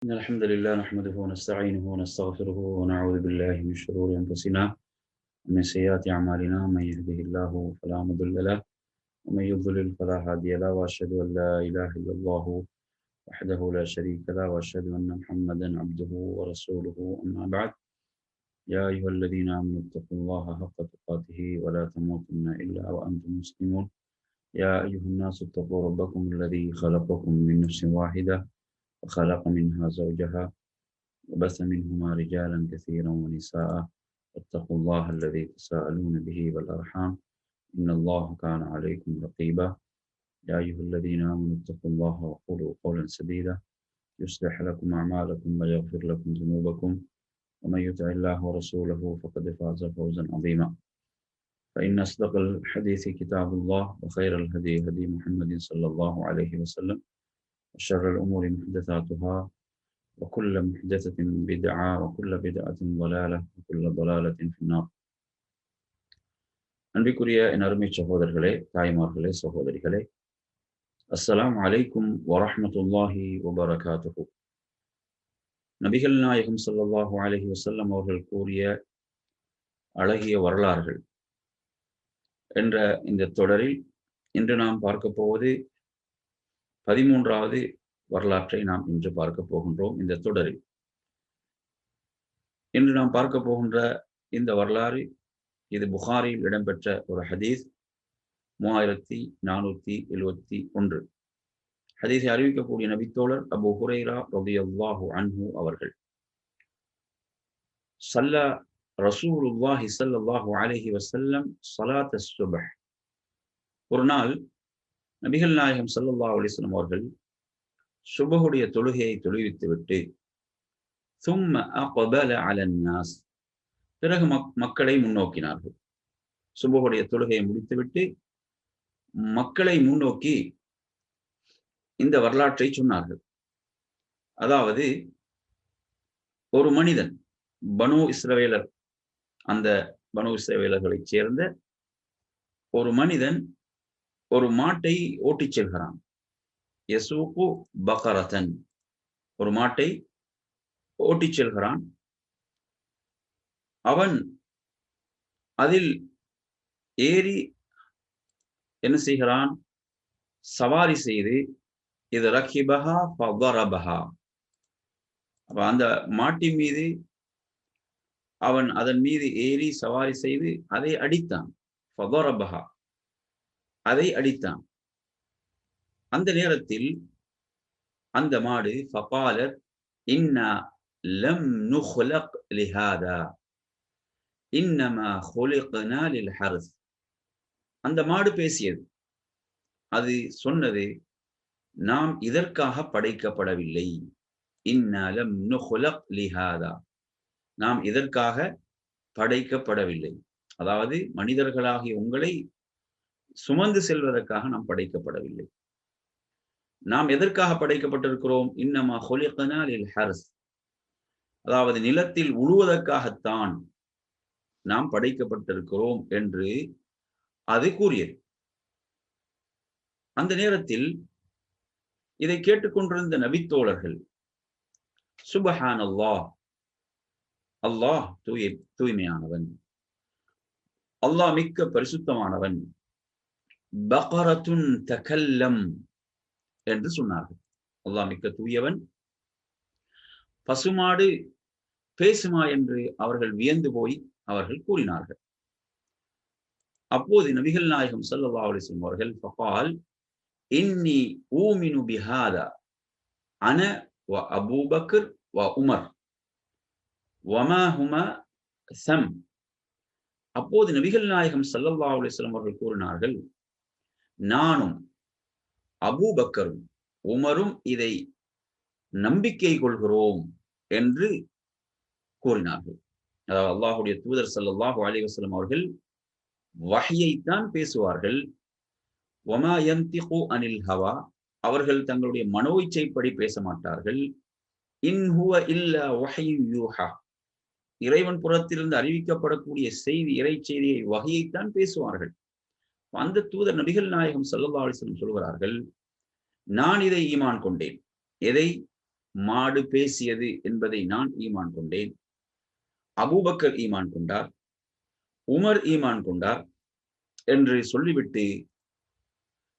إن الحمد لله نحمده ونستعينه ونستغفره ونعوذ بالله من شرور أنفسنا ومن سيئات أعمالنا. من يهده الله فلا مضل له ومن يضلل فلا هادي له، وأشهد أن لا إله إلا الله وحده لا شريك له، وأشهد أن محمدا عبده ورسوله. أما بعد، يا أيها الذين آمنوا اتقوا الله حق تقاته ولا تموتن إلا وأنتم مسلمون. يا أيها الناس اتقوا ربكم الذي خلقكم من نفس واحدة وخلق منها زوجها وبث منهما رجالا كثيرا ونساء، واتقوا الله الذي تساءلون به والأرحام إن الله كان عليكم رقيبا. يا أيها الذين آمنوا اتقوا الله وقولوا قولا سديدا يصلح لكم أعمالكم ويغفر لكم ذنوبكم، ومن يطع الله ورسوله فقد فاز فوزا عظيما. فإن أصدق الحديث كتاب الله، وخير الهدي هدي محمد صلى الله عليه وسلم، وشر الأمور محدثاتها، وكل محدثة بدعة وكل بدعة ضلالة وكل ضلالة في النار. அன்பிற்குரிய என் அருமை சகோதரர்களே, தாய்மார்களே, சகோதரிகளே, அஸ்ஸலாமு அலைக்கும் வரஹ்மத்துல்லாஹி வபரகாத்துஹு. நபிகள் நாயகம் ஸல்லல்லாஹு அலைஹி வஸல்லம் அவர்கள் கூறிய அழகிய வரலாறுகள் என்ற இந்த தொடரில் இன்று நாம் பார்க்க போவது 13வது வரலாற்றை நாம் இன்று பார்க்க போகின்றோம். இந்த தொடரில் இன்று நாம் பார்க்க போகின்ற இந்த வரலாறு, இது புகாரியில் இடம்பெற்ற ஒரு ஹதீஸ், 3471. ஹதீஸை அறிவிக்கக்கூடிய நபித்தோழர் அபூ ஹுரைரா ரலியல்லாஹு அன்ஹு அவர்கள். ஸல்லா ரசூலுல்லாஹி ஸல்லல்லாஹு அலைஹி வஸல்லம் ஸலாத் அஸ்-சுப்ஹ். ஒரு நாள் நபிகள் நாயகம் ஸல்லல்லாஹு அலைஹி வஸல்லம் அவர்கள் சுபஹுடைய தொழுகையை தொழுவித்துவிட்டு ثم أقبل على الناس, பிறகு மக்களை முன்னோக்கினார்கள். சுபஹுடைய தொழுகையை முடித்துவிட்டு மக்களை முன்னோக்கி இந்த வரலாற்றை சொன்னார்கள். அதாவது, ஒரு மனிதன் பனு இஸ்ரவேலர், அந்த பனு இஸ்ரவேலர்களைச் சேர்ந்த ஒரு மனிதன் ஒரு மாட்டை ஓட்டிச் செல்கிறான். யசூகு பகரதன், ஒரு மாட்டை ஓட்டிச் செல்கிறான். அவன் அதில் ஏறி என்ன செய்கிறான்? சவாரி செய்து, இது ரகிபஹா ஃபதரபஹா, அப்ப அந்த மாட்டின் மீது அவன் அதன் மீது ஏறி சவாரி செய்து அதை அடித்தான். ஃபதரபஹா, அதை அடித்தான். அந்த நேரத்தில் அந்த மாடு ஃபகாலத் இன்னா லம் நுக்லக் லிஹாதா இன்னமா குலிக்னா லில் ஹர்ஸ். அந்த மாடு பேசியது. அது சொன்னது, நாம் இதற்காக படைக்கப்படவில்லை. இன்னா லம் நுக்லக் லிஹாதா, நாம் இதற்காக படைக்கப்படவில்லை. அதாவது, மனிதர்களாகிய உங்களை சுமந்து செல்வதற்காக நாம் படைக்கப்படவில்லை. நாம் எதற்காக படைக்கப்பட்டிருக்கிறோம்? இன்னமா குலிக்னா லில் ஹர்ஸ், அதாவது நிலத்தில் உழுவதற்காகத்தான் நாம் படைக்கப்பட்டிருக்கிறோம் என்று அது கூறியது. அந்த நேரத்தில் இதை கேட்டுக்கொண்டிருந்த நபித்தோழர்கள், சுப்ஹானல்லாஹ், அல்லாஹ் தூய்மையானவன், அல்லாஹ் மிக்க பரிசுத்தமானவன், பகரத்துன் தகல்லம் என்று சொன்னார்கள். அல்லாஹ் மிக்க தூயவன், பசுமாடு பேசுமா என்று அவர்கள் வியந்து போய் அவர்கள் கூறினார்கள். அப்போது நபிகள் நாயகம் ஸல்லல்லாஹு அலைஹி வஸல்லம் அவர்கள் ஃபகால் இன்னி ஊமினு பிஹாதா அன வ அபூபக்கர் வ உமர் வமா ஹுமா சம். அப்போது நபிகள் நாயகம் ஸல்லல்லாஹு அலைஹி வஸல்லம் அவர்கள் கூறினார்கள், நானும் அபூபக்கரும் உமரும் இதை நம்பிக்கை கொள்கிறோம் என்று கூறினார்கள். அதாவது, அல்லாஹ்வுடைய தூதர் ஸல்லல்லாஹு அலைஹி வஸல்லம் அவர்கள் வஹ்யைத்தான் பேசுவார்கள். வமா யன்திகு அனில் ஹவா, அவர்கள் தங்களுடைய மனோ இச்சைப்படி பேச மாட்டார்கள். இன் ஹுவ இல்லா வஹ்யு யூஹா, இறைவன் புறத்திலிருந்து அறிவிக்கப்படக்கூடிய செய்தி, இறை செய்தியை, வஹ்யைத்தான் பேசுவார்கள். அந்த தூதர் நபிகள் நாயகம் ஸல்லல்லாஹு அலைஹி வஸல்லம் சொல்கிறார்கள், நான் இதை ஈமான் கொண்டேன். எதை? மாடு பேசியது என்பதை நான் ஈமான் கொண்டேன். அபூபக்கர் ஈமான் கொண்டார், உமர் ஈமான் கொண்டார் என்று சொல்லிவிட்டு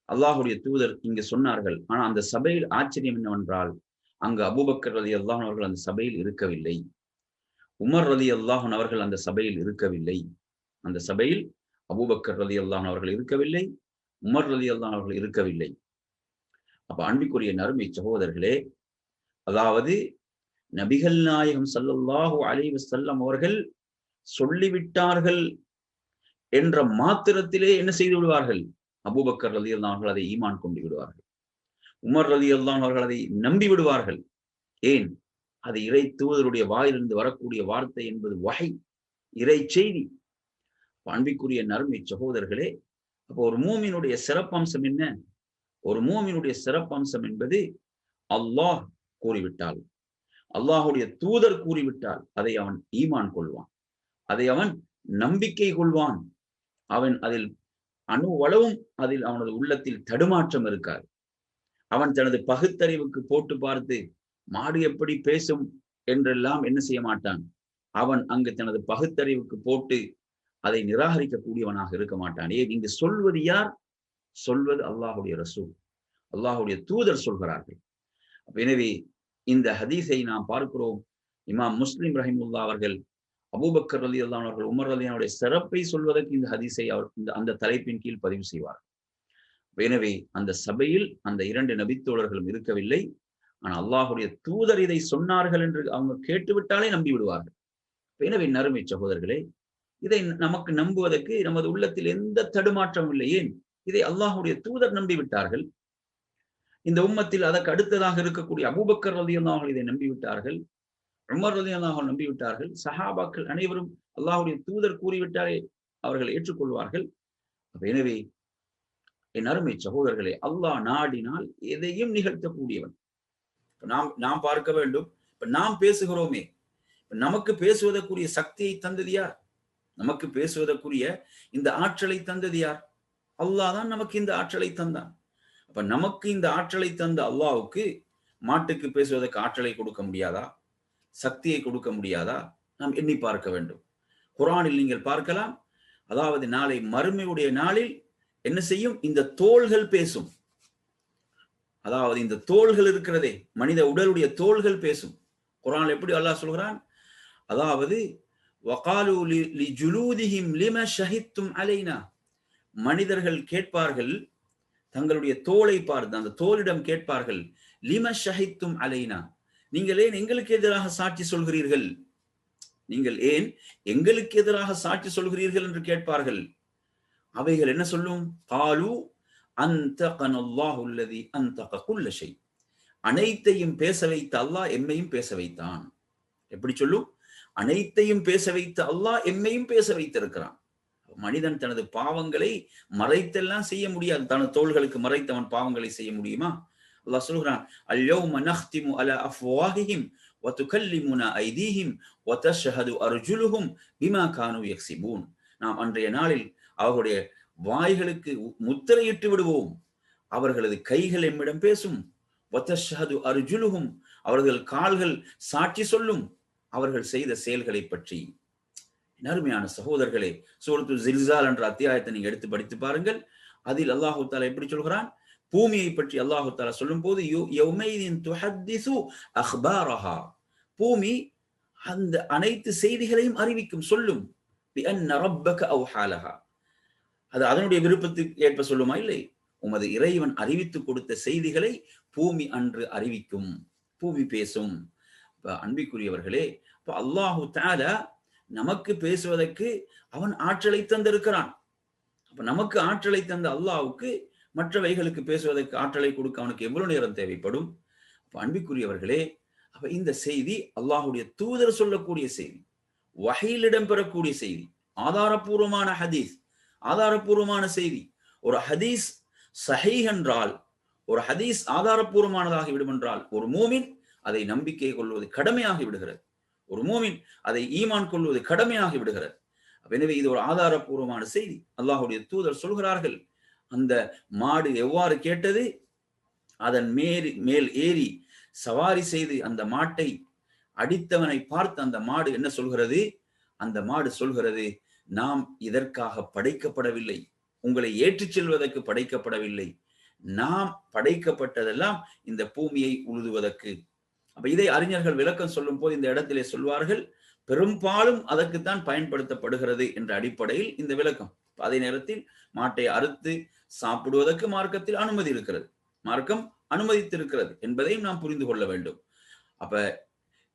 அல்லாஹுடைய தூதர் இங்கு சொன்னார்கள். ஆனா அந்த சபையில் ஆச்சரியம் என்னவென்றால், அங்கு அபூபக்கர் ரலியல்லாஹு அவர்கள் அந்த சபையில் இருக்கவில்லை, உமர் ரலியல்லாஹு அவர்கள் அந்த சபையில் இருக்கவில்லை. அந்த சபையில் அபூபக்கர் ரலியல்லாஹு அவர்கள் இருக்கவில்லை, உமர் ரலியல்லாஹு அவர்கள் இருக்கவில்லை. அப்ப அன்பிற்குரிய நறுமை சகோதரர்களே, அதாவது நபிகள் நாயகம் ஸல்லல்லாஹு அலைஹி வஸல்லம் அவர்கள் சொல்லிவிட்டார்கள் என்ற மாத்திரத்திலே என்ன செய்து விடுவார்கள்? அபூபக்கர் ரலியல்லாஹு அவர்கள் அதை ஈமான் கொண்டு விடுவார்கள், உமர் ரலியல்லாஹு அவர்கள் அதை நம்பி விடுவார்கள். ஏன்? அது இறை தூதருடைய வாயிலிருந்து வரக்கூடிய வார்த்தை என்பது வஹி, இறை செய்தி. அன்பிற்குரிய நறுமை சகோதரர்களே, அப்போ ஒரு மூமினுடைய சிறப்பம்சம் என்ன? ஒரு மூமினுடைய சிறப்பம்சம் என்பது அல்லாஹ் கூறிவிட்டால், அல்லாஹுடைய தூதர் கூறிவிட்டால் அதை அவன் ஈமான் கொள்வான், அதை அவன் நம்பிக்கை கொள்வான். அவன் அதில் அணுவளவும் அதில் அவனது உள்ளத்தில் தடுமாற்றம் இருக்காது. அவன் தனது பகுத்தறிவுக்கு போட்டு பார்த்து மாடு எப்படி பேசும் என்றெல்லாம் என்ன செய்ய மாட்டான். அவன் அங்கு தனது பகுத்தறிவுக்கு போட்டு அதை நிராகரிக்கக்கூடியவனாக இருக்க மாட்டான். ஏன்? இங்கு சொல்வது யார்? சொல்வது அல்லாஹுடைய ரசூல், அல்லாஹுடைய தூதர் சொல்கிறார்கள். எனவே இந்த ஹதீஸை நாம் பார்க்கிறோம். இமாம் முஸ்லிம் ரஹிமுல்லா அவர்கள் அபூபக்கர் ரலியல்லாஹு அவர்கள், உமர் ரலியல்லாஹுடைய சிறப்பை சொல்வதற்கு இந்த ஹதீஸை அவர் அந்த தலைப்பின் கீழ் பதிவு செய்வார். எனவே அந்த சபையில் அந்த இரண்டு நபித்தோழர்களும் இருக்கவில்லை. ஆனால் அல்லாஹுடைய தூதர் இதை சொன்னார்கள் என்று அவங்க கேட்டுவிட்டாலே நம்பி விடுவார்கள். எனவே நறுமை சகோதரர்களே, இதை நமக்கு நம்புவதற்கு நமது உள்ளத்தில் எந்த தடுமாற்றமும் இல்லை. ஏன்? இதை அல்லாஹுடைய தூதர் நம்பிவிட்டார்கள். இந்த உம்மத்தில் அதற்கு அடுத்ததாக இருக்கக்கூடிய அபூபக்கர் ரலியல்லாஹு அவர்கள் இதை நம்பிவிட்டார்கள், உமர் ரலியல்லாஹு அவர்கள் நம்பிவிட்டார்கள். சஹாபாக்கள் அனைவரும் அல்லாஹுடைய தூதர் கூறிவிட்டாலே அவர்கள் ஏற்றுக்கொள்வார்கள். எனவே என் அருமை சகோதரர்களே, அல்லாஹ் நாடினால் எதையும் நிகழ்த்தக்கூடியவன். நாம் பார்க்க வேண்டும். இப்ப நாம் பேசுகிறோமே, நமக்கு பேசுவதற்குரிய சக்தியை தந்தது யார்? நமக்கு பேசுவதற்குரிய இந்த ஆற்றலை தந்தது யார்? அல்லாஹ் தான் நமக்கு இந்த ஆற்றலை தந்தான். அப்ப நமக்கு இந்த ஆற்றலை தந்த அல்லாஹ்வுக்கு மாட்டுக்கு பேசுவதற்கு ஆற்றலை கொடுக்க முடியாதா? சக்தியை கொடுக்க முடியாதா? நாம் எண்ணி பார்க்க வேண்டும். குர்ஆனில் நீங்கள் பார்க்கலாம். அதாவது நாளை மறுமையுடைய நாளில் என்ன செய்யும்? இந்த தோள்கள் பேசும். அதாவது இந்த தோள்கள் இருக்கிறதே, மனித உடலுடைய தோள்கள் பேசும். குர்ஆனில் எப்படி அல்லாஹ் சொல்கிறான்? அதாவது வகாலு லிஜுலூதிஹிம் லிம ஷஹித்தும் அலைனா, மனிதர்கள் கேட்பார்கள், தங்களுடைய தோலை பார்த்து அந்த தோலிடம் கேட்பார்கள், லிம ஷஹித்தும் அலைனா, நீங்கள் ஏன் எங்களுக்கு எதிராக சாட்சி சொல்கிறீர்கள்? நீங்கள் ஏன் எங்களுக்கு எதிராக சாட்சி சொல்கிறீர்கள் என்று கேட்பார்கள். அவைகள் என்ன சொல்லும்? காலு அன்தகனல்லாஹு அல்லதி அன்தக குல்ல ஷை, அனைத்தையும் பேச வைத்த அல்லாஹ் எம்மையும் பேச வைத்தான். எப்படி சொல்லும்? அனைத்தையும் பேச வைத்த அல்லாஹ் எம்மையும் பேச வைத்திருக்கிறான். மனிதன் தனது பாவங்களை மறைத்தெல்லாம் செய்ய முடியாது. தனது தோள்களுக்கு மறைத்தவன் பாவங்களை செய்ய முடியுமா? அல்லாஹ் சொல்கிறான், அல்யௌம நஹ்திமு அலா அஃப்வாஹிஹிம் வ துகல்லிமுனா ஐதீஹிம் வ தஷ்ஹது அர்ஜுலுஹும் பிமா கானூ யக்ஸிபூன். நாம் அன்றைய நாளில் அவர்களுடைய வாய்களுக்கு முத்திரையிட்டு விடுவோம், அவர்களது கைகள் எம்மிடம் பேசும். வ தஷ்ஹது அர்ஜுலுஹும், அவர்கள் கால்கள் சாட்சி சொல்லும் அவர்கள் செய்த செயல்களை பற்றி. அருமையான சகோதரர்களே, சூரத்து ஜில்சால் என்ற அத்தியாயத்தை நீங்க எடுத்து படித்து பாருங்கள். அதில் அல்லாஹு தஆலா எப்படி சொல்கிறான்? பூமியை பற்றி அல்லாஹு தஆலா சொல்லும் போது, யௌமைதின் துஹத்திஸு அக்பாரஹா, பூமி அந்த அனைத்து செய்திகளையும் அறிவிக்கும், சொல்லும். பிஅன்ன ரப்பக அவ்ஹாலஹா, அது அதனுடைய விருப்பத்துக்கு ஏற்ப சொல்லுமா? இல்லை, உமது இறைவன் அறிவித்து கொடுத்த செய்திகளை பூமி அன்று அறிவிக்கும், பூமி பேசும். அன்பிற்குரியவர்களே, இப்ப அல்லாஹு தஆலா நமக்கு பேசுவதற்கு அவன் ஆற்றலை தந்திருக்கிறான். அப்ப நமக்கு ஆற்றலை தந்த அல்லாஹ்வுக்கு மற்றவைகளுக்கு பேசுவதற்கு ஆற்றலை கொடுக்க அவனுக்கு எவ்வளவு நேரம் தேவைப்படும்? அப்ப அன்பிற்குரியவர்களே, அப்ப இந்த செய்தி அல்லாஹுடைய தூதர் சொல்லக்கூடிய செய்தி, வஹீல் இடம்பெறக்கூடிய செய்தி, ஆதாரபூர்வமான ஹதீஸ், ஆதாரபூர்வமான செய்தி. ஒரு ஹதீஸ் சஹீஹ் என்றால், ஒரு ஹதீஸ் ஆதாரபூர்வமானதாகி விடும் என்றால், ஒரு மூமின் அதை நம்பிக்கை கொள்வது கடமையாகி விடுகிறது. ஒரு மூமின் அதை ஈமான் கொள்வது கடமையாகி விடுகிறது. எனவே இது ஒரு ஆதாரபூர்வமான செய்தி. அல்லாஹுடைய தூதர் சொல்கிறார்கள், அந்த மாடு எவ்வாறு கேட்டது? அதன் மேல் ஏறி சவாரி செய்து அந்த மாட்டை அடித்தவனை பார்த்து அந்த மாடு என்ன சொல்கிறது? அந்த மாடு சொல்கிறது, நாம் இதற்காக படைக்கப்படவில்லை, உங்களை ஏற்றிச் செல்வதற்கு படைக்கப்படவில்லை, நாம் படைக்கப்பட்டதெல்லாம் இந்த பூமியை உழுதுவதற்கு. அப்ப இதை அறிஞர்கள் விளக்கம் சொல்லும் போது இந்த இடத்திலே சொல்வார்கள், பெரும்பாலும் அதற்குத்தான் பயன்படுத்தப்படுகிறது என்ற அடிப்படையில் இந்த விளக்கம். அதே நேரத்தில் மாட்டை அறுத்து சாப்பிடுவதற்கு மார்க்கத்தில் அனுமதி இருக்கிறது, மார்க்கம் அனுமதித்திருக்கிறது என்பதையும் நாம் புரிந்து கொள்ள வேண்டும். அப்ப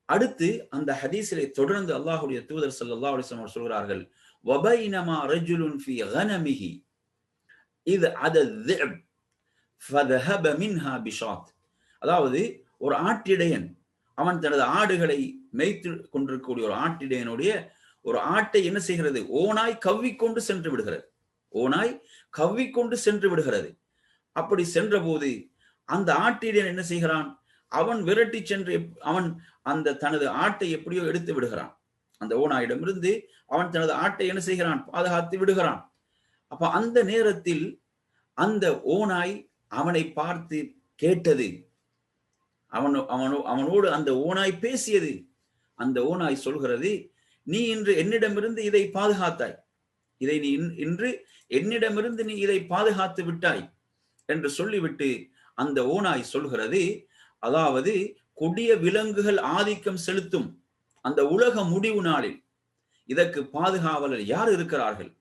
அடுத்து அந்த ஹதீஸிலே தொடர்ந்து அல்லாஹ்வுடைய தூதர் ஸல்லல்லாஹு அலைஹி வஸல்லம் சொல்கிறார்கள், வபைனமா ரஜுலுன் ஃபீ கனமிஹி இத் அதذئب فذهب منها بشاط. அதாவது ஒரு ஆட்டிடையன் அவன் தனது ஆடுகளை மேய்த்து கொண்டிருக்கக்கூடிய ஒரு ஆட்டிடையனுடைய ஒரு ஆட்டை என்ன செய்கிறது? ஓனாய் கவ்விக்கொண்டு சென்று விடுகிறது, ஓனாய் கவ்விக்கொண்டு சென்று விடுகிறது. அப்படி சென்ற போது அந்த ஆட்டிடையன் என்ன செய்கிறான்? அவன் விரட்டி சென்று அவன் அந்த தனது ஆட்டை எப்படியோ எடுத்து விடுகிறான். அந்த ஓனாயிடமிருந்து அவன் தனது ஆட்டை என்ன செய்கிறான்? பாதுகாத்து விடுகிறான். அப்ப அந்த நேரத்தில் அந்த ஓனாய் அவனை பார்த்து கேட்டது, அவனோடு அந்த ஓனாய் பேசியது. அந்த ஓனாய் சொல்கிறது, நீ இன்று என்னிடமிருந்து இதை பாதுகாத்தாய், இதை நீ இன்று என்னிடமிருந்து நீ இதை பாதுகாத்து விட்டாய் என்று சொல்லிவிட்டு அந்த ஓனாய் சொல்கிறது, அதாவது கொடிய விலங்குகள் ஆதிக்கம் செலுத்தும் அந்த உலக முடிவு நாளில் இதற்கு பாதுகாவலர் யார் இருக்கிறார்கள்?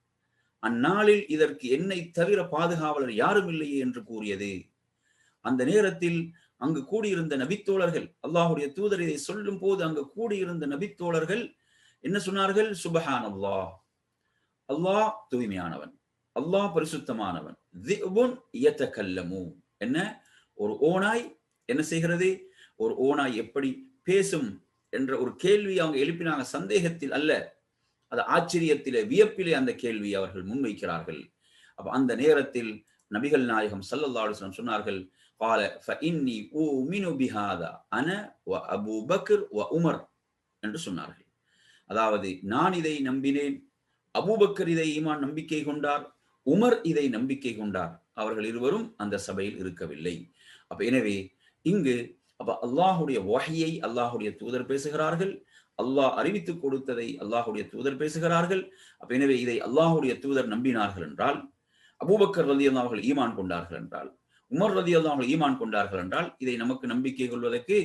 அந்நாளில் இதற்கு என்னை தவிர பாதுகாவலர் யாரும் இல்லையே என்று கூறியது. அந்த நேரத்தில் அங்கு கூடியிருந்த நபித்தோழர்கள், அல்லாஹ்வுடைய தூதர் இதை சொல்லும் போது அங்கு கூடியிருந்த நபித்தோழர்கள் என்ன சொன்னார்கள்? சுப்ஹானல்லாஹ், அல்லாஹ் தூய்மையானவன், அல்லாஹ் பரிசுத்தமானவன். ذئب يتكلم, என்ன ஒரு ஓனாய் என்ன செய்கிறது? ஒரு ஓனாய் எப்படி பேசும் என்ற ஒரு கேள்வி அவங்க எழுப்பினாங்க. சந்தேகத்தில் அல்ல, அது ஆச்சரியத்திலே வியப்பிலே அந்த கேள்வி அவர்கள் முன்வைக்கிறார்கள். அப்ப அந்த நேரத்தில் நபிகள் நாயகம் ஸல்லல்லாஹு அலைஹி வஸல்லம் சொன்னார்கள், قال فإني أؤمن بهذا أنا وأبو بكر وعمر என்று சொன்னார்கள். அதாவது நான் இதை நம்பினேன், அபூபக்கர் இதை ஈமான் நம்பிக்கை கொண்டார், உமர் இதை நம்பிக்கை கொண்டார். அவர்கள் இருவரும் அந்த சபையில் இருக்கவில்லை. அப்ப எனவே இங்கு அப்ப அல்லாஹுடைய வஹ்யை அல்லாஹுடைய தூதர் பேசுகிறார்கள், அல்லாஹ் அறிவித்து கொடுத்ததை அல்லாஹுடைய தூதர் பேசுகிறார்கள். அப்ப எனவே இதை அல்லாஹுடைய தூதர் நம்பினார்கள் என்றால், அபூபக்கர் ரலியல்லாஹு அவர்கள் ஈமான் கொண்டார்கள் என்றால், உமர் ரலியல்லாஹு அவர்கள் ஈமான் கொண்டார்கள் என்றால், இதை நமக்கு நம்பிக்கை கொள்வதற்கு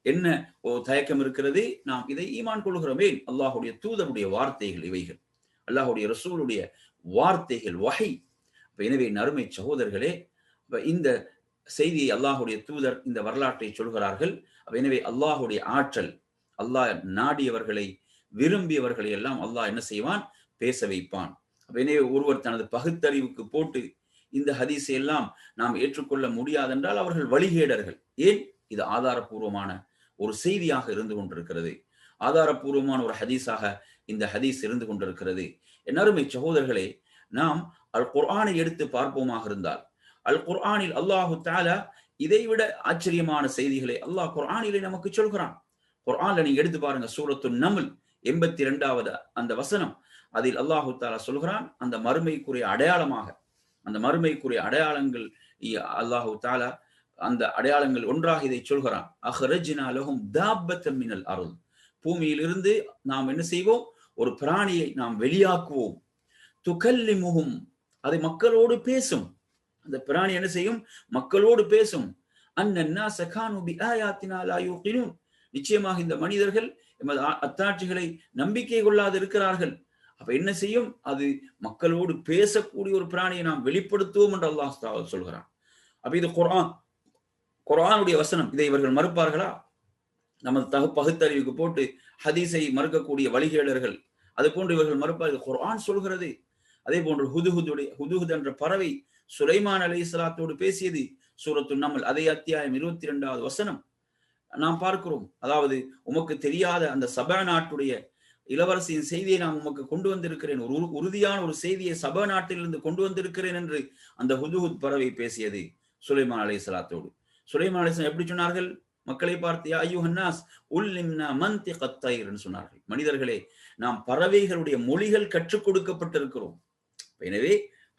என்ன ஒரு தயக்கம் இருக்கிறது? நாம் இதை ஈமான் கொள்கிறோமே, அல்லாஹுடைய தூதருடைய வார்த்தைகள் இவைகள், அல்லாஹுடைய ரசூலுடைய வார்த்தைகள், வஹி. எனவே நறுமை சகோதரர்களே, இந்த செய்தியை அல்லாஹுடைய தூதர் இந்த வரலாற்றை சொல்கிறார்கள். எனவே அல்லாஹுடைய ஆற்றல், அல்லாஹ் நாடியவர்களை விரும்பியவர்களை எல்லாம் அல்லாஹ் என்ன செய்வான்? பேச வைப்பான். எனவே ஒருவர் தனது பகுத்தறிவுக்கு போட்டு இந்த ஹதீஸை எல்லாம் நாம் ஏற்றுக்கொள்ள முடியாதென்றால் அவர்கள் வழிகேடர்கள். ஏன்? இது ஆதாரபூர்வமான ஒரு செய்தியாக இருந்து கொண்டிருக்கிறது, ஆதாரபூர்வமான ஒரு ஹதீஸாக இந்த ஹதீஸ் இருந்து கொண்டிருக்கிறது. என் அருமை சகோதரர்களே, நாம் அல் குர்ஆனை எடுத்து பார்ப்போமாக இருந்தால், அல் குர்ஆனில் அல்லாஹு தஆலா இதைவிட ஆச்சரியமான செய்திகளை அல்லாஹ் குர்ஆனிலே நமக்கு சொல்கிறான். குர்ஆன்ல நீங்க எடுத்து பாருங்க, சூரத்துன் நம்ல் 82வது அந்த வசனம், அதில் அல்லாஹு தஆலா சொல்கிறான், அந்த மறுமைக்குரிய அடையாளமாக, அந்த மறுமைக்குரிய அடையாளங்கள் அல்லாஹு தஆலா அந்த அடையாளங்கள் ஒன்றாக இதை சொல்கிறான். அஹ்ரஜ்னா லஹும் தாப்பத்தன் மினல் அர்த், பூமியிலிருந்து நாம் என்ன செய்வோம்? ஒரு பிராணியை நாம் வெளியாக்குவோம். துகல்லிமுஹும், அது மக்களோடு பேசும். அந்த பிராணி என்ன செய்யும்? மக்களோடு பேசும். அன்னன்னாஸ கானூ பிஆயாத்தினா லா யூகினூன், நிச்சயமாக இந்த மனிதர்கள் எமது அத்தாட்சிகளை நம்பிக்கை கொள்ளாது இருக்கிறார்கள். அப்ப என்ன செய்யும்? அது மக்களோடு பேசக்கூடிய ஒரு பிராணியை நாம் வெளிப்படுத்துவோம் என்று அல்லாஹ் சொல்கிறான். அப்ப இது குர்ஆனுடைய வசனம். இதை இவர்கள் மறுப்பார்களா? நமது பகுத்தறிவுக்கு போட்டு ஹதீஸை மறுக்கக்கூடிய வழிகேடர்கள், அது போன்று இவர்கள் மறுப்பார்கள். குர்ஆன் சொல்கிறது. அதே போன்று ஹுதுஹுத் என்ற பறவை சுலைமான் அலைஹிஸ்ஸலாத்தோடு பேசியது. சூரத்துன் நம்ல் அதே அத்தியாயம் 22வது வசனம் நாம் பார்க்கிறோம். அதாவது உமக்கு தெரியாத அந்த சபா நாட்டுடைய இளவரசியின் செய்தியை நான் உமக்கு கொண்டு வந்திருக்கிறேன், ஒரு உறுதியான ஒரு செய்தியை சபா நாட்டிலிருந்து கொண்டு வந்திருக்கிறேன் என்று அந்த ஹுதுஹுத் பறவை பேசியது சுலைமான் அலைஹிஸ்ஸலாத்தோடு. சுலைமான் அலைஹிஸ்ஸலாம் எப்படி சொன்னார்கள்? மக்களை பார்த்து, யா அய்யுஹன்னாஸ் உல்லிம்னா மன்திகத் தைர் என்று சொன்னார்கள். மனிதர்களே, நாம் பறவைகளுடைய மொழிகள் கற்றுக் கொடுக்கப்பட்டிருக்கிறோம். எனவே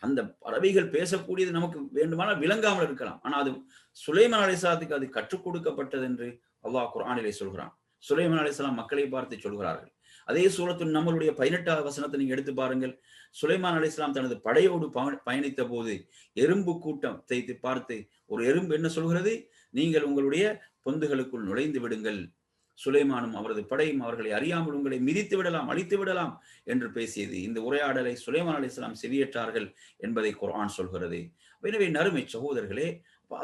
அந்த பறவைகள் பேசக்கூடியது நமக்கு வேண்டுமானால் விளங்காமல் இருக்கலாம். ஆனா அது சுலைமான் அலைஹிஸ்ஸலாத்துக்கு அது கற்றுக் கொடுக்கப்பட்டது என்று அல்லாஹ் குர்ஆனிலே சொல்கிறான். சுலைமான் அலைஹிஸ்ஸலாம் மக்களை பார்த்து சொல்கிறார்கள். அதே சூரத்துன் நம்மளுடைய 18வது வசனத்தை நீங்க எடுத்து பாருங்கள். சுலைமான் அலைஹிஸ்ஸலாம் தனது படையோடு பயணித்த போது எறும்பு கூட்டத்தை பார்த்து ஒரு எறும்பு என்ன சொல்கிறது? நீங்கள் உங்களுடைய பொந்துகளுக்குள் நுழைந்து விடுங்கள். சுலைமானும் அவரது படையும் அவர்களை அறியாமல் உங்களை மிதித்து விடலாம், அழித்து விடலாம் என்று பேசியது. இந்த உரையாடலை சுலைமான் அலைஹிஸ்ஸலாம் செவியேற்றார்கள் என்பதை குர்ஆன் சொல்கிறது. எனவே நறுமை சகோதரர்களே,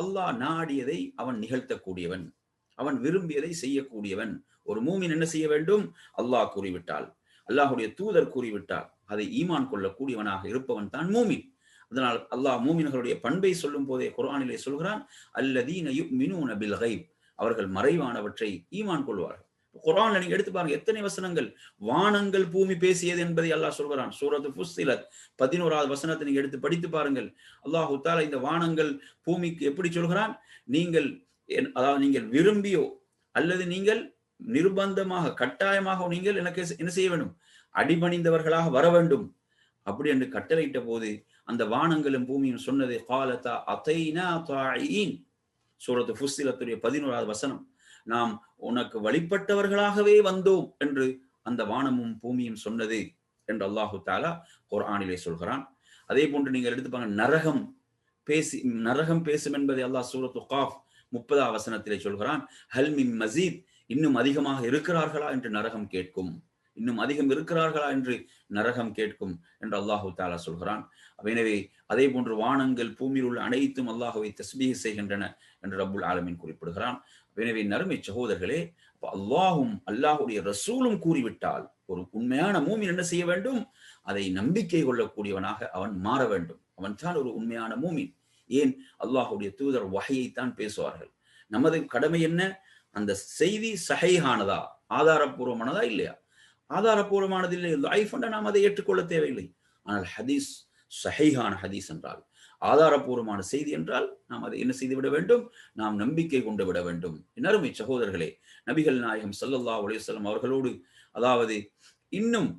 அல்லாஹ் நாடியதை அவன் நிகழ்த்தக்கூடியவன், அவன் விரும்பியதை செய்யக்கூடியவன். ஒரு மூமின் என்ன செய்ய வேண்டும்? அல்லாஹ் கூறிவிட்டால், அல்லாஹுடைய தூதர் கூறிவிட்டால் அதை ஈமான் கொள்ளக்கூடியவனாக இருப்பவன் தான் மூமின். அதனால் அல்லாஹ் மூமின்களுடைய பண்பை சொல்லும் போதே குர்ஆனிலே சொல்கிறான், அல்லதீன யுமினூன பில் கைப், அவர்கள் மறைவானவற்றை ஈமான் கொள்வார்கள். குர்ஆன்ல நீங்க எடுத்து பாருங்க, எத்தனை வசனங்கள் வானங்கள் பூமி பேசியது என்பதை அல்லாஹ் சொல்கிறான். சூரத்து ஃபுஸ்ஸிலத் 11வது வசனத்தை நீங்க எடுத்து படித்து பாருங்கள். அல்லாஹ் தஆலா இந்த வானங்கள் பூமிக்கு எப்படி சொல்கிறான்? நீங்கள் அதாவது நீங்கள் விரும்பியோ அல்லது நீங்கள் நிர்பந்தமாக கட்டாயமாக நீங்கள் எனக்கு என்ன செய்ய வேண்டும்? அடிபணிந்தவர்களாக வர வேண்டும் அப்படி என்று கட்டளையிட்ட போது அந்த வானங்களும் பூமியும் சொன்னது காலத்தா அதைனா தாயின். சூரத்து ஃபுஸ்ஸிலத்துடைய 11வது வசனம், நாம் உனக்கு வழிபட்டவர்களாகவே வந்தோம் என்று அந்த வானமும் பூமியும் சொன்னது என்று அல்லாஹு தஆலா குர்ஆனிலே சொல்கிறான். அதே போன்று நீங்கள் எடுத்து பாருங்க, நரகம் பேசும் என்பதை அல்லாஹ் சூரத்து காஃப் 30வது வசனத்திலே சொல்கிறான். ஹல் மின் மஸீத், இன்னும் அதிகமாக இருக்கிறார்களா என்று நரகம் கேட்கும், இன்னும் அதிகம் இருக்கிறார்களா என்று நரகம் கேட்கும் என்று அல்லாஹு தஆலா சொல்கிறான். எனவே அதே போன்று வானங்கள் பூமியில் உள்ள அனைத்தும் அல்லாஹுவை தஸ்பீஹ் செய்கின்றன என்று ரப்புல் ஆலமீன் குறிப்பிடுகிறான். எனவே நறுமை சகோதரர்களே, அல்லாஹும் அல்லாஹுடைய ரசூலும் கூறிவிட்டால் ஒரு உண்மையான மூமின் என்ன செய்ய வேண்டும்? அதை நம்பிக்கை கொள்ளக்கூடியவனாக அவன் மாற வேண்டும். அவன் தான் ஒரு உண்மையான மூமின். ஏன்? அல்லாஹுடைய தூதர் வஹையைத்தான் பேசுவார்கள். நமது கடமை என்ன? அந்த செய்தி சஹீஹானதா, ஆதாரபூர்வமானதா இல்லையா? ஆதாரபூர்வமானது இல்லை, லைஃப் நாம் அதை ஏற்றுக்கொள்ள தேவையில்லை. ஆனால் ஹதீஸ் சஹீஹான ஹதீஸ் என்றால், ஆதாரபூர்வமான செய்தி என்றால் நாம் அதை என்ன செய்து விட வேண்டும்? நாம் நம்பிக்கை கொண்டு விட வேண்டும். அருமை சகோதரர்களே, நபிகள் நாயகம் ஸல்லல்லாஹு அலைஹி வஸல்லம் அவர்களோடு அதாவது இன்னும்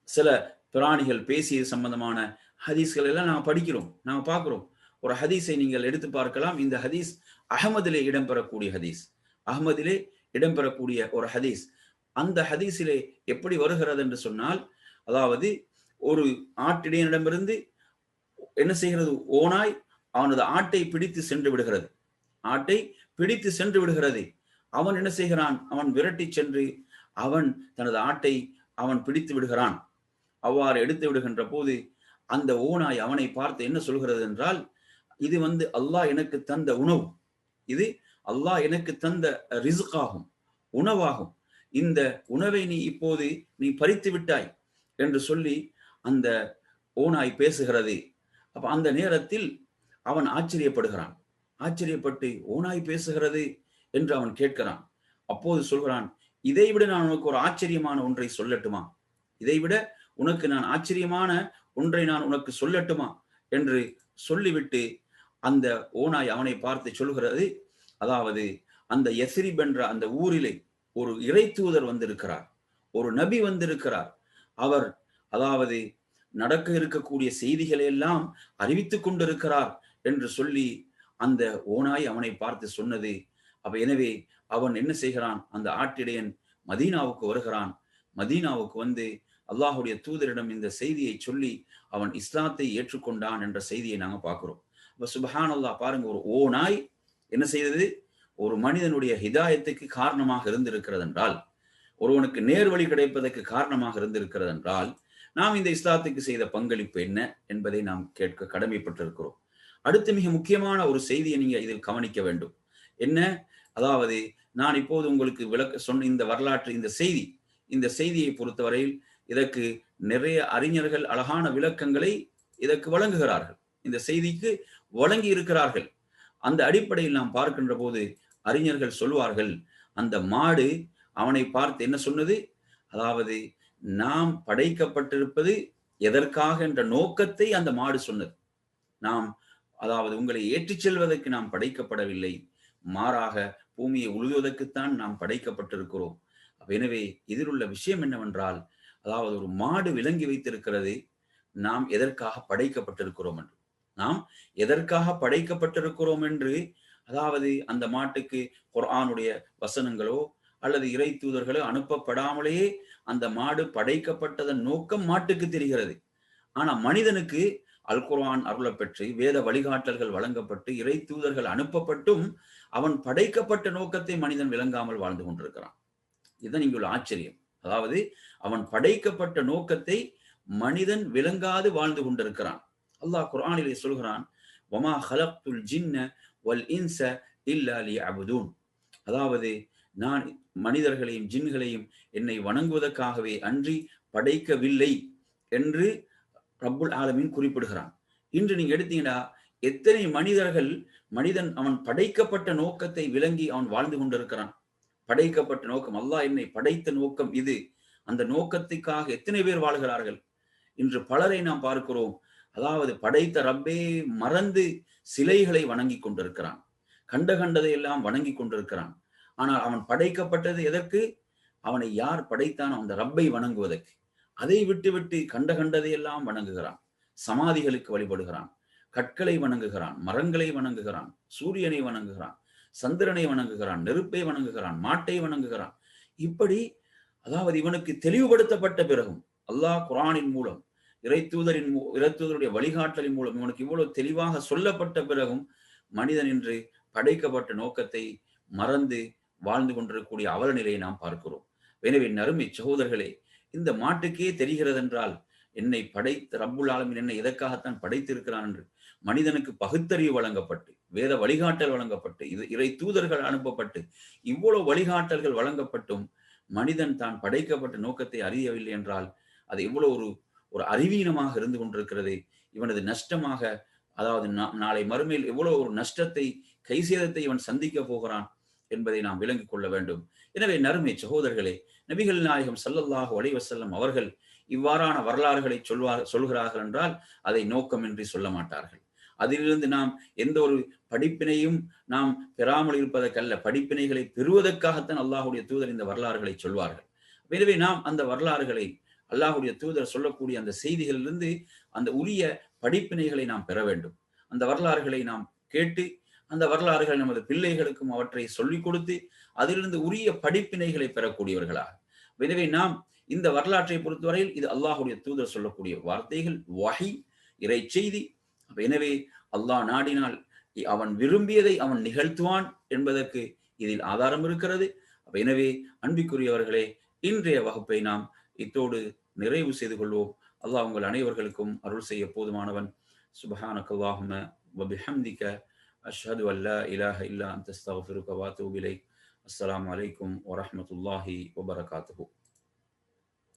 சில பிராணிகள் பேசியது சம்பந்தமான ஹதீஸ்கள் எல்லாம் நாம் படிக்கிறோம், நாம் பார்க்கிறோம். ஒரு ஹதீஸை நீங்கள் எடுத்து பார்க்கலாம். இந்த ஹதீஸ் அஹ்மதிலே இடம்பெறக்கூடிய ஹதீஸ், அஹ்மதிலே இடம்பெறக்கூடிய ஒரு ஹதீஸ். அந்த ஹதீஸிலே எப்படி வருகிறது என்று சொன்னால், அதாவது ஒரு ஆட்டிடையனிடமிருந்து என்ன செய்கிறது? ஓனாய் அவனது ஆட்டை பிடித்து சென்று விடுகிறது, ஆட்டை பிடித்து சென்று விடுகிறது. அவன் என்ன செய்கிறான்? அவன் விரட்டி சென்று அவன் தனது ஆட்டை அவன் பிடித்து விடுகிறான். அவ்வாறு எடுத்து விடுகின்ற போது அந்த ஓனாய் அவனை பார்த்து என்ன சொல்கிறது என்றால், இது அல்லாஹ் எனக்கு தந்த உணவு, இது அல்லாஹ் எனக்கு தந்த ரிஸ்காகும், உணவாகும். இந்த உணவை நீ இப்போது நீ பறித்து விட்டாய் என்று சொல்லி அந்த ஓனாய் பேசுகிறது. அப்ப அந்த நேரத்தில் அவன் ஆச்சரியப்படுகிறான். ஆச்சரியப்பட்டு ஓனாய் பேசுகிறது என்று அவன் கேட்கிறான். அப்போது சொல்கிறான், இதைவிட நான் உனக்கு ஒரு ஆச்சரியமான ஒன்றை சொல்லட்டுமா? இதைவிட உனக்கு நான் ஆச்சரியமான ஒன்றை நான் உனக்கு சொல்லட்டுமா என்று சொல்லிவிட்டு அந்த ஓனாய் அவனை பார்த்து சொல்கிறது, அதாவது அந்த யஸ்ரிப் என்ற அந்த ஊரிலே ஒரு இறை தூதர் வந்திருக்கிறார், ஒரு நபி வந்திருக்கிறார். அவர் அதாவது நடக்க இருக்கக்கூடிய செய்திகளை எல்லாம் அறிவித்துக் கொண்டிருக்கிறார் என்று சொல்லி அந்த ஓனாய் அவனை பார்த்து சொன்னது. அப்ப எனவே அவன் என்ன செய்கிறான்? அந்த ஆட்டிடையன் மதீனாவுக்கு வருகிறான். மதீனாவுக்கு அல்லாஹுடைய தூதரிடம் இந்த செய்தியை சொல்லி அவன் இஸ்லாத்தை ஏற்றுக்கொண்டான் என்ற செய்தியை நாங்க பார்க்கிறோம். அப்ப சுப்ஹானல்லாஹ், பாருங்க, ஒரு ஓநாய் என்ன செய்தது? ஒரு மனிதனுடைய ஹிதாயத்துக்கு காரணமாக இருந்திருக்கிறது என்றால், ஒருவனுக்கு நேர்வழி கிடைப்பதற்கு காரணமாக இருந்திருக்கிறது என்றால், நாம் இந்த இஸ்லாத்துக்கு செய்த பங்களிப்பு என்ன என்பதை நாம் கேட்க கடமைப்பட்டிருக்கிறோம். அடுத்து மிக முக்கியமான ஒரு செய்தியை நீங்க இதில் கவனிக்க வேண்டும். என்ன? அதாவது நான் இப்போது உங்களுக்கு சொன்ன இந்த வரலாற்று இந்த செய்தியை பொறுத்தவரையில் இதற்கு நிறைய அறிஞர்கள் அழகான விளக்கங்களை இதற்கு வழங்குகிறார்கள், இந்த செய்திக்கு வழங்கி இருக்கிறார்கள். அந்த அடிப்படையில் நாம் பார்க்கின்ற போது அறிஞர்கள் சொல்வார்கள், அந்த மாடு அவனை பார்த்து என்ன சொன்னது? அதாவது நாம் படைக்கப்பட்டிருப்பது எதற்காக என்ற நோக்கத்தை அந்த மாடு சொன்னது. அதாவது உங்களை ஏற்றிச் செல்வதற்கு நாம் படைக்கப்படவில்லை, மாறாக பூமியை உழுவதற்குத்தான் நாம் படைக்கப்பட்டிருக்கிறோம். எனவே இதில் உள்ள விஷயம் என்னவென்றால், அதாவது ஒரு மாடு விளங்கி வைத்திருக்கிறது, நாம் எதற்காக படைக்கப்பட்டிருக்கிறோம் என்று. நாம் எதற்காக படைக்கப்பட்டிருக்கிறோம் என்று, அதாவது அந்த மாட்டுக்கு குர்ஆனுடைய வசனங்களோ அல்லது இறை தூதர்களோ அனுப்பப்படாமலேயே அந்த மாடு படைக்கப்பட்டதன் நோக்கம் மாட்டுக்கு தெரிகிறது. ஆனா மனிதனுக்கு அல் குர்ஆன் அருளப்பெற்று வேத வழிகாட்டல்கள் வழங்கப்பட்டு இறை தூதர்கள் அனுப்பப்பட்டும் அவன் படைக்கப்பட்ட நோக்கத்தை மனிதன் விளங்காமல் வாழ்ந்து கொண்டிருக்கிறான். இதுதான் இங்குள்ள ஆச்சரியம். அதாவது அவன் படைக்கப்பட்ட நோக்கத்தை மனிதன் விளங்காது வாழ்ந்து கொண்டிருக்கிறான். அல்லாஹ் குர்ஆனிலே சொல்கிறான், வமா ஹலக்துல் ஜின்ன வல் இன்ஸ இல்லா லியஅபுதூன். அதாவது நான் மனிதர்களையும் ஜின்களையும் என்னை வணங்குவதற்காகவே அன்றி படைக்கவில்லை என்று ரப்புல் ஆலமீன் குறிப்பிடுகிறான். இன்று நீங்க எடுத்தீங்கன்னா எத்தனை மனிதர்கள் மனிதன் அவன் படைக்கப்பட்ட நோக்கத்தை விளங்கி அவன் வாழ்ந்து கொண்டிருக்கிறான். படைக்கப்பட்ட நோக்கம், அல்லாஹ் என்னை படைத்த நோக்கம் இது, அந்த நோக்கத்துக்காக எத்தனை பேர் வாழ்கிறார்கள். இன்று பலரை நாம் பார்க்கிறோம், அதாவது படைத்த ரப்பே மறந்து சிலைகளை வணங்கி கொண்டிருக்கிறான், கண்டதை எல்லாம் வணங்கி கொண்டிருக்கிறான். ஆனால் அவன் படைக்கப்பட்டது எதற்கு? அவனை யார் படைத்தான்? அந்த ரப்பை வணங்குவதற்கு. அதை விட்டு கண்டதை எல்லாம் வணங்குகிறான், சமாதிகளுக்கு வழிபடுகிறான், கற்களை வணங்குகிறான், மரங்களை வணங்குகிறான், சூரியனை வணங்குகிறான், சந்திரனை வணங்குகிறான், நெருப்பை வணங்குகிறான், மாட்டை வணங்குகிறான். இப்படி அதாவது இவனுக்கு தெளிவுபடுத்தப்பட்ட பிறகும் அல்லாஹ் குர்ஆனின் மூலம் இறை தூதருடைய வழிகாட்டலின் மூலம் இவனுக்கு இவ்வளவு தெளிவாக சொல்லப்பட்ட பிறகும் மனிதன் இன்று படைக்கப்பட்ட நோக்கத்தை மறந்து வாழ்ந்து கொண்டிருக்கக்கூடிய அவல நிலையை நாம் பார்க்கிறோம். எனவே அருமை சகோதரர்களே, இந்த மாட்டுக்கே தெரிகிறது என்றால் என்னை படைத்த ரப்புல் ஆலமீன் என்னை எதற்காகத்தான் படைத்திருக்கிறான் என்று மனிதனுக்கு பகுத்தறிவு வழங்கப்பட்டு வேத வழிகாட்டல் வழங்கப்பட்டு இறை தூதர்கள் அனுப்பப்பட்டு இவ்வளவு வழிகாட்டல்கள் வழங்கப்பட்டும் மனிதன் தான் படைக்கப்பட்ட நோக்கத்தை அறியவில்லை என்றால் அது எவ்வளவு ஒரு அறிவீனமாக இருந்து கொண்டிருக்கிறது. இவனது நஷ்டமாக, அதாவது நாளை மறுமையில் எவ்வளவு ஒரு நஷ்டத்தை, கைசேதத்தை இவன் சந்திக்க போகிறான் என்பதை நாம் விளங்கிக் கொள்ள வேண்டும். எனவே நறுமை சகோதரர்களே, நபிகள் நாயகம் ஸல்லல்லாஹு அலைஹி வஸல்லம் அவர்கள் இவ்வாறான வரலாறுகளை சொல்கிறார்கள் என்றால் அதை நோக்கமின்றி சொல்ல மாட்டார்கள். அதிலிருந்து நாம் எந்த ஒரு படிப்பினையும் நாம் பெறாமல் இருப்பதற்கல்ல, படிப்பினைகளை பெறுவதற்காகத்தான் அல்லாஹுடைய தூதர் இந்த வரலாறுகளை சொல்வார்கள். எனவே நாம் அந்த வரலாறுகளை, அல்லாஹுடைய தூதர் சொல்லக்கூடிய அந்த செய்திகளிலிருந்து அந்த உரிய படிப்பினைகளை நாம் பெற வேண்டும். அந்த வரலாறுகளை நாம் கேட்டு அந்த வரலாறுகள் நமது பிள்ளைகளுக்கும் அவற்றை சொல்லிக் கொடுத்து அதிலிருந்து உரிய படிப்பினைகளை பெறக்கூடியவர்களாக. எனவே நாம் இந்த வரலாற்றை பொறுத்தவரையில் இது அல்லாஹுடைய தூதர் சொல்லக்கூடிய வார்த்தைகள், வஹி, இறை செய்தி. எனவே அல்லாஹ் நாடினால் அவன் விரும்பியதை அவன் நிகழ்த்துவான் என்பதற்கு இதில் ஆதாரம் இருக்கிறது. எனவே அன்பிற்குரியவர்களே, இன்றைய வகுப்பை நாம் இத்தோடு நிறைவு செய்து கொள்வோம். அல்லாஹ் உங்கள் அனைவர்களுக்கும் அருள் செய்ய போதுமானவன். சுப்ஹானக்கல்லாஹும்ம வ பிஹம்திக அஷ்ஹது அல்லா இலாஹ இல்லா அன்த அஸ்தக்ஃபிருக வ அத்தூபு இலைக். அஸ்ஸலாமு அலைக்கும் வ ரஹ்மத்துல்லாஹி வ பரகாத்துஹு.